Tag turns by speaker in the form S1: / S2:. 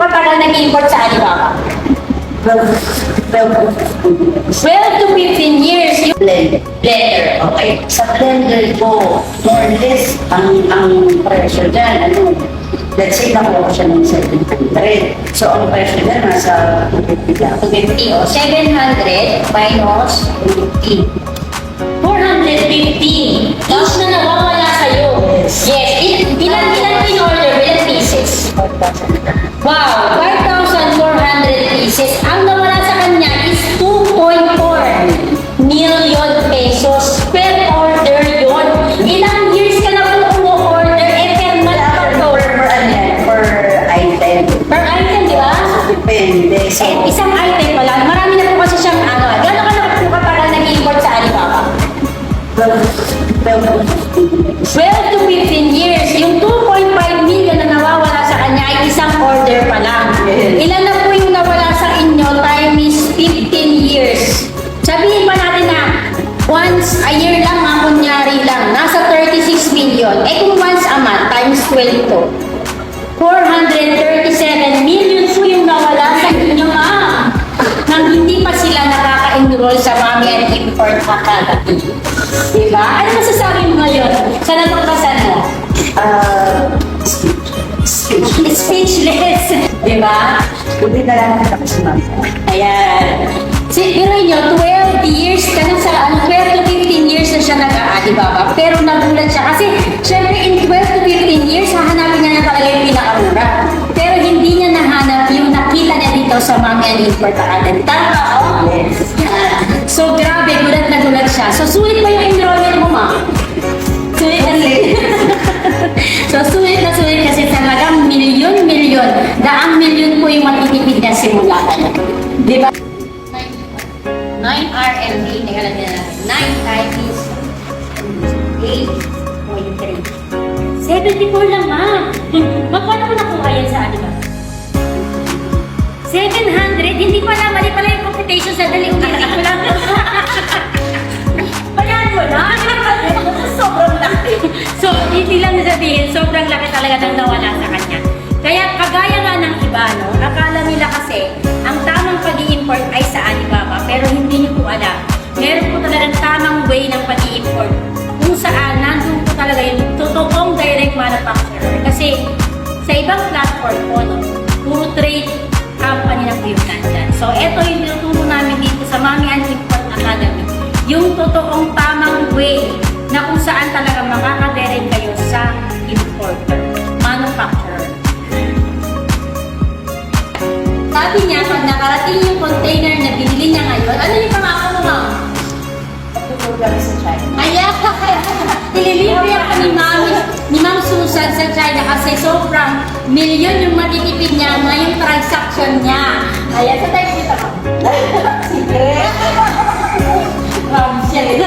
S1: katagal nag-import sa Alibaba? 12 to 15 years. Blender. Okay. Sa blender ko, more or less, ang pressure dyan, let's say nakuha ko siya ng 700. So, ang pressure dyan, nasa 250 lang. 250, o. 700 minus 250. 450. Each na nawawala sa'yo. Yes. Ilan in-order? Ilan pieces?
S2: 4,000.
S1: Wow! 5,400 pieces. Ang nawala sa kanya is 2.4 million pesos per order yun. Ilang years ka na kung umu-order,
S2: Per item.
S1: per item, di ba?
S2: Depende. So,
S1: Isang item pa lang. Marami na po kasi siyang gano'n ka na po katagal nag-import sa Alibaba? 12 to 15 years. Yung 2.5 million na nawawala sa kanya ay isang order pa lang. Ilan na po yung nawala sa inyo? Time is 15 years. Sabihin pa natin na once a year lang, kunyari lang, nasa 36 million. Eh kung once a month, times 12 to, 437 million po yung nawala sa inyo, ma'am. Nang hindi pa sila nakaka-enroll sa Mommy and Import Academy. Diba? Ano masasabi mo ngayon sa natuklasan mo? Speechless. Diba?
S2: Buti na lang kita kasi ma'am.
S1: Ayan. Pero nyo, 12 years ka na sa, 12 to 15 years na siya nag-Alibaba. Pero nagulat siya. Kasi, syempre, in 12 to 15 years, hahanapin niya na talaga yung pinakamura. Pero hindi niya nahanap yung nakita niya dito sa Mommy and Import Academy. Tama ako?
S2: Yes.
S1: So, grabe, gulat na gulat siya. So, sulit pa yung enrollment mo, ma'am? Sulit na sulit. So, sulit na sulit kasi talagang milyon-milyon. Daang milyon po yung matitipid niya simula ka na. Di ba? 9 RMB, teka lang din natin. 9 times 8.3. 74 lang, ma'am. Magkano ko nakuha yan sa ano ba? 700? Hindi pala, mali pala yung computation sa dali. Ulitin ko lang. Bayan mo na. Sobrang laki. So, hindi lang sabihin, sobrang laki talaga ng nawala sa kanya. Kaya, kagaya nga ng iba, no? Akala nila kasi, ang tamang pag-i-import ay sa Alibaba, pero hindi niyo po alam. Meron po talagang tamang way ng pag-i-import kung saan nandun po talaga yung totoong direct manufacturer. Kasi, sa ibang platform po, no? Puro trade company na po yung nandyan. So, eto yung tinuturo namin dito sa Mommy and Import Academy. Yung totoong tamang way na kung saan talaga makakadirect kayo sa importer, manufacturer. Sabi niya, pag nakarating yung container na binili niya ngayon, ano yung pangako mo, ma'am?
S2: Tutulog kami sa China.
S1: Kaya, ililibre ako ni Ma'am Susan sa China kasi sobrang milyon yung matitipid niya ngayong transaction niya. Ayan, sa tayo dito.
S2: Sige.
S1: Siya rin.